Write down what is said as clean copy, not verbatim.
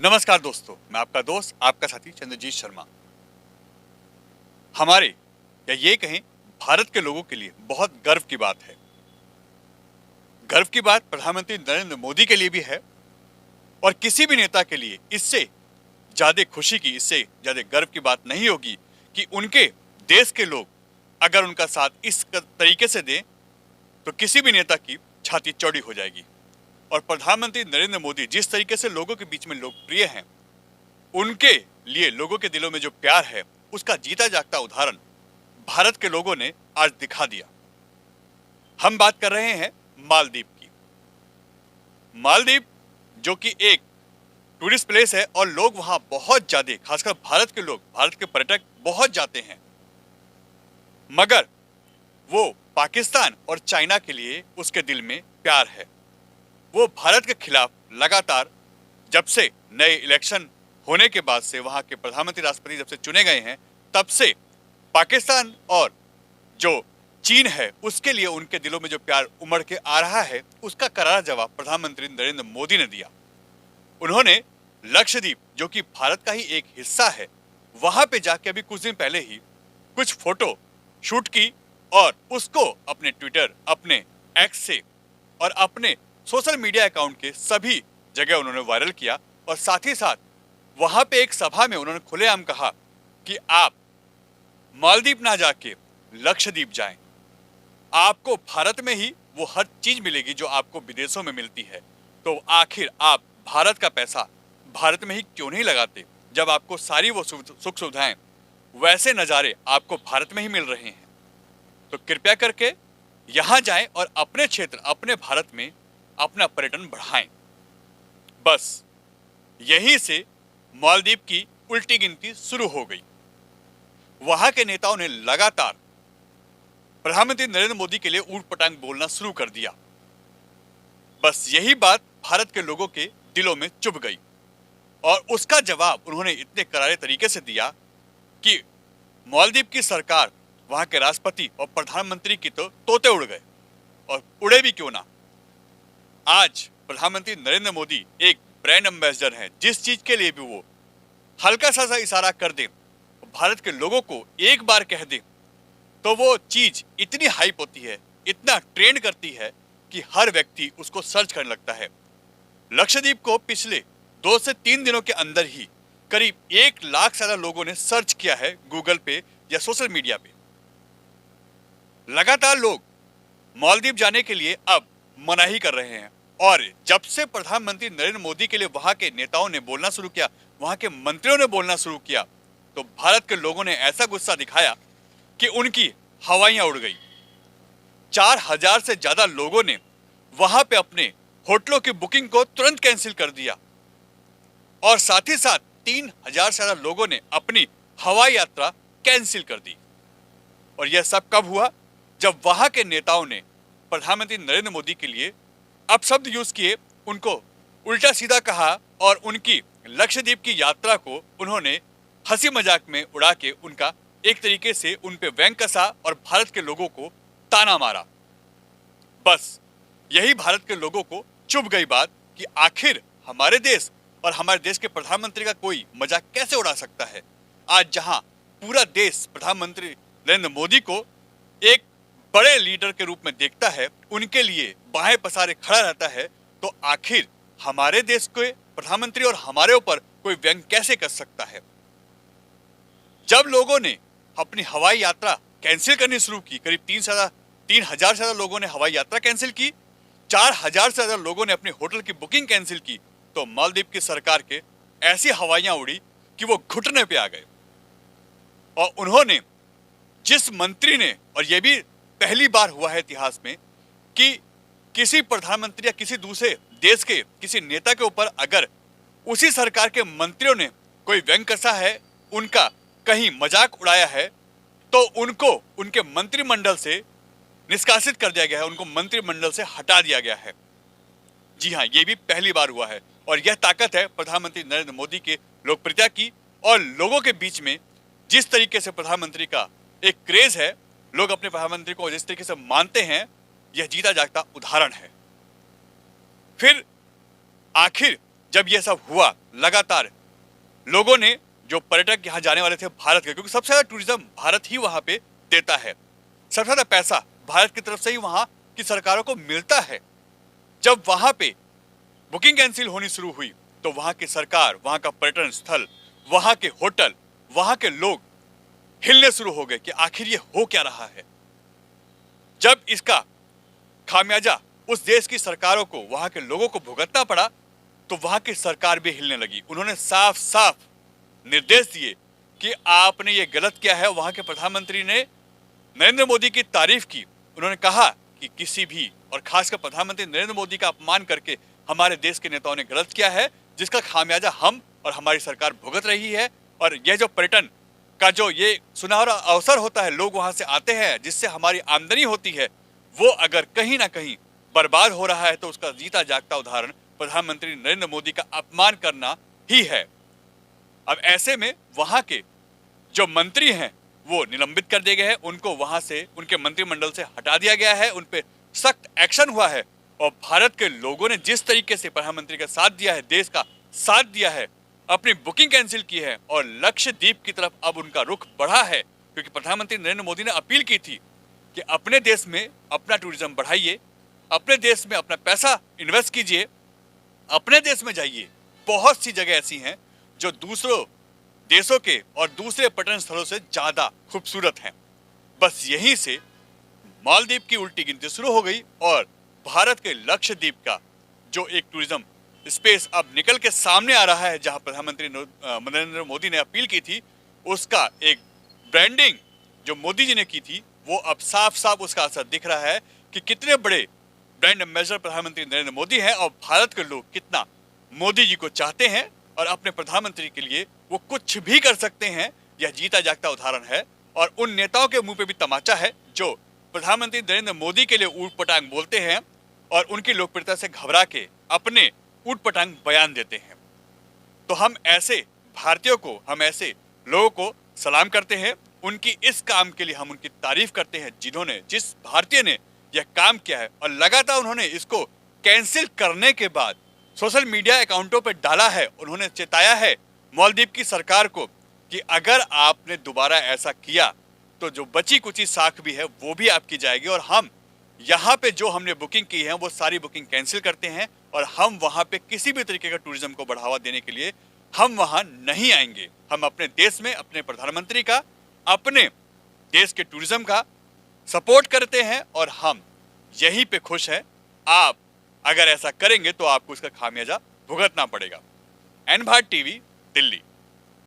नमस्कार दोस्तों, मैं आपका दोस्त, आपका साथी चंद्रजीत शर्मा। हमारे या ये कहें भारत के लोगों के लिए बहुत गर्व की बात है। गर्व की बात प्रधानमंत्री नरेंद्र मोदी के लिए भी है और किसी भी नेता के लिए इससे ज्यादा खुशी की, इससे ज्यादा गर्व की बात नहीं होगी कि उनके देश के लोग अगर उनका साथ इस तरीके से दें तो किसी भी नेता की छाती चौड़ी हो जाएगी। और प्रधानमंत्री नरेंद्र मोदी जिस तरीके से लोगों के बीच में लोकप्रिय हैं, उनके लिए लोगों के दिलों में जो प्यार है उसका जीता जागता उदाहरण भारत के लोगों ने आज दिखा दिया। हम बात कर रहे हैं मालदीव की। मालदीव जो कि एक टूरिस्ट प्लेस है और लोग वहां बहुत ज्यादा, खासकर भारत के लोग, भारत के पर्यटक बहुत जाते हैं, मगर वो पाकिस्तान और चाइना के लिए उसके दिल में प्यार है। वो भारत के खिलाफ लगातार, जब से नए इलेक्शन होने के बाद से, वहां के प्रधानमंत्री राष्ट्रपति जब से चुने गए हैं, तब से पाकिस्तान और जो चीन है उसके लिए उनके दिलों में जो प्यार उमड़ के आ रहा है, उसका करारा जवाब प्रधानमंत्री नरेंद्र मोदी ने दिया। उन्होंने लक्षद्वीप जो कि भारत का ही एक हिस्सा है, वहां पे जाके अभी कुछ दिन पहले ही कुछ फोटो शूट की और उसको अपने ट्विटर, अपने एक्स से और अपने सोशल मीडिया अकाउंट के सभी जगह उन्होंने वायरल किया। और साथ ही साथ वहां पे एक सभा में उन्होंने खुलेआम कहा कि आप मालदीव ना जाके लक्षद्वीप जाएं, आपको भारत में ही वो हर चीज मिलेगी जो आपको विदेशों में मिलती है। तो आखिर आप भारत का पैसा भारत में ही क्यों नहीं लगाते, जब आपको सारी वो सुख सुविधाएं, वैसे नजारे आपको भारत में ही मिल रहे हैं। तो कृपया करके यहां जाएं और अपने क्षेत्र, अपने भारत में अपना पर्यटन बढ़ाएं। बस यहीं से मालदीव की उल्टी गिनती शुरू हो गई। वहां के नेताओं ने लगातार प्रधानमंत्री नरेंद्र मोदी के लिए ऊट पटांग बोलना शुरू कर दिया। बस यही बात भारत के लोगों के दिलों में चुभ गई और उसका जवाब उन्होंने इतने करारे तरीके से दिया कि मालदीव की सरकार, वहां के राष्ट्रपति और प्रधानमंत्री की तो तोते उड़ गए। और उड़े भी क्यों ना, आज प्रधानमंत्री नरेंद्र मोदी एक ब्रांड एम्बेसडर हैं। जिस चीज के लिए भी वो हल्का सा इशारा कर दे, भारत के लोगों को एक बार कह दे, तो वो चीज इतनी हाइप होती है, इतना ट्रेंड करती है कि हर व्यक्ति उसको सर्च करने लगता है। लक्षद्वीप को पिछले 2 से 3 दिनों के अंदर ही करीब 1 लाख से ज्यादा लोगों ने सर्च किया है गूगल पे या सोशल मीडिया पे। लगातार लोग मालदीव जाने के लिए अब मनाही कर रहे हैं। और जब से प्रधानमंत्री नरेंद्र मोदी के लिए वहां के नेताओं ने बोलना शुरू किया, वहां के मंत्रियों ने बोलना शुरू किया, तो भारत के लोगों ने ऐसा गुस्सा दिखाया कि उनकी हवाइयां उड़ गई। 4000 से ज्यादा लोगों ने वहां पे अपने होटलों की बुकिंग को तुरंत कैंसिल कर दिया और साथ ही साथ 3000 से ज्यादा लोगों ने अपनी हवाई यात्रा कैंसिल कर दी। और यह सब कब हुआ? जब वहां के नेताओं ने प्रधानमंत्री नरेंद्र मोदी के लिए अपशब्द यूज किए, उनको उल्टा सीधा कहा और उनकी लक्षद्वीप की यात्रा को उन्होंने हंसी मजाक में उड़ा के उनका एक तरीके से उन पे व्यंग कसा और भारत के लोगों को ताना मारा। बस यही भारत के लोगों को चुभ गई बात कि आखिर हमारे देश और हमारे देश के प्रधानमंत्री का कोई मजाक कैसे उड़ा सकता है। आज जहां पूरा देश प्रधानमंत्री नरेंद्र मोदी को एक बड़े लीडर के रूप में देखता है, उनके लिए बाहें पसारे खड़ा रहता है, तो आखिर हमारे देश के प्रधानमंत्री और हमारे ऊपर कोई व्यंग कैसे कर सकता है। जब लोगों ने अपनी हवाई यात्रा कैंसिल करनी शुरू की, करीब 3000 से ज्यादा लोगों ने हवाई यात्रा कैंसिल की, 4000 से ज्यादा लोगों ने अपने होटल की बुकिंग कैंसिल की, तो मालदीव की सरकार के ऐसी हवाइयां उड़ी कि वो घुटने पे आ गए। और उन्होंने, जिस मंत्री ने, और यह भी पहली बार हुआ है इतिहास में कि किसी प्रधानमंत्री या किसी दूसरे देश के किसी नेता के ऊपर अगर उसी सरकार के मंत्रियों ने कोई व्यंग कसा है, उनका कहीं मजाक उड़ाया है, तो उनको उनके मंत्रिमंडल से निष्कासित कर दिया गया है, उनको मंत्रिमंडल से हटा दिया गया है। जी हाँ, ये भी पहली बार हुआ है। और यह ताकत है प्रधानमंत्री नरेंद्र मोदी के लोकप्रियता की और लोगों के बीच में जिस तरीके से प्रधानमंत्री का एक क्रेज है, लोग अपने प्रधानमंत्री को जिस तरीके से मानते हैं, यह जीता जागता उदाहरण है। फिर आखिर जब यह सब हुआ, लगातार लोगों ने, जो पर्यटक यहाँ जाने वाले थे भारत के, क्योंकि सबसे ज्यादा टूरिज्म भारत ही वहां पे देता है, सबसे ज्यादा पैसा भारत की तरफ से ही वहां की सरकारों को मिलता है। जब वहां पे बुकिंग कैंसिल होनी शुरू हुई तो वहां की सरकार, वहां का पर्यटन स्थल, वहां के होटल, वहां के लोग हिलने शुरू हो गए कि आखिर ये हो क्या रहा है। जब इसका खामियाजा उस देश की सरकारों को, वहां के लोगों को भुगतना पड़ा तो वहां की सरकार भी हिलने लगी। उन्होंने साफ साफ निर्देश दिए कि आपने ये गलत किया है। वहां के प्रधानमंत्री ने नरेंद्र मोदी की तारीफ की। उन्होंने कहा कि किसी भी, और खासकर प्रधानमंत्री नरेंद्र मोदी का अपमान करके हमारे देश के नेताओं ने गलत किया है, जिसका खामियाजा हम और हमारी सरकार भुगत रही है। और यह जो पर्यटन का जो ये सुनहरा अवसर होता है, लोग वहां से आते हैं, जिससे हमारी आमदनी होती है, वो अगर कहीं ना कहीं बर्बाद हो रहा है तो उसका जीता जागता उदाहरण प्रधानमंत्री नरेंद्र मोदी का अपमान करना ही है। अब ऐसे में वहां के जो मंत्री हैं वो निलंबित कर दिए गए हैं, उनको वहां से, उनके मंत्रिमंडल से हटा दिया गया है, उन पे सख्त एक्शन हुआ है। और भारत के लोगों ने जिस तरीके से प्रधानमंत्री का साथ दिया है, देश का साथ दिया है, अपनी बुकिंग कैंसिल की है और लक्षद्वीप की तरफ अब उनका रुख बढ़ा है, क्योंकि प्रधानमंत्री नरेंद्र मोदी ने अपील की थी कि अपने देश में अपना टूरिज्म बढ़ाइए, अपने देश में अपना पैसा इन्वेस्ट कीजिए, अपने देश में जाइए। बहुत सी जगह ऐसी हैं जो दूसरों देशों के और दूसरे पर्यटन स्थलों से ज्यादा खूबसूरत हैं। बस यहीं से मालदीव की उल्टी गिनती शुरू हो गई और भारत के लक्षद्वीप का जो एक टूरिज्म स्पेस अब निकल के सामने आ रहा है, जहां प्रधानमंत्री नरेंद्र मोदी ने अपील की थी, उसका एक ब्रांडिंग जो मोदी जी ने की थी, वो अब साफ साफ उसका असर दिख रहा है कि कितने बड़े ब्रांड एम्बेसडर प्रधानमंत्री नरेंद्र मोदी हैं और भारत के लोग कितना मोदी जी को चाहते हैं और अपने प्रधानमंत्री के लिए वो कुछ भी कर सकते हैं। यह जीता जागता उदाहरण है और उन नेताओं के मुंह पे भी तमाचा है जो प्रधानमंत्री नरेंद्र मोदी के लिए ऊट पटांग बोलते हैं और उनकी लोकप्रियता से घबरा के अपने ऊट पटांग बयान देते हैं। तो हम ऐसे भारतीयों को, हम ऐसे लोगों को सलाम करते हैं। उनकी इस काम के लिए हम उनकी तारीफ करते हैं, जिन्होंने, जिस भारतीय ने यह काम किया है और लगातार उन्होंने इसको कैंसिल करने के बाद सोशल मीडिया अकाउंटों पर डाला है। उन्होंने चेताया है मालदीव की सरकार को कि अगर आपने दोबारा ऐसा किया तो जो बची कुची साख भी है वो भी आपकी जाएगी और हम यहाँ पे जो हमने बुकिंग की है वो सारी बुकिंग कैंसिल करते हैं और हम वहाँ पे किसी भी तरीके का टूरिज्म को बढ़ावा देने के लिए हम वहाँ नहीं आएंगे। हम अपने देश में अपने प्रधानमंत्री का, अपने देश के टूरिज्म का सपोर्ट करते हैं और हम यहीं पे खुश हैं। आप अगर ऐसा करेंगे तो आपको इसका खामियाजा भुगतना पड़ेगा। N Bharat TV, Delhi.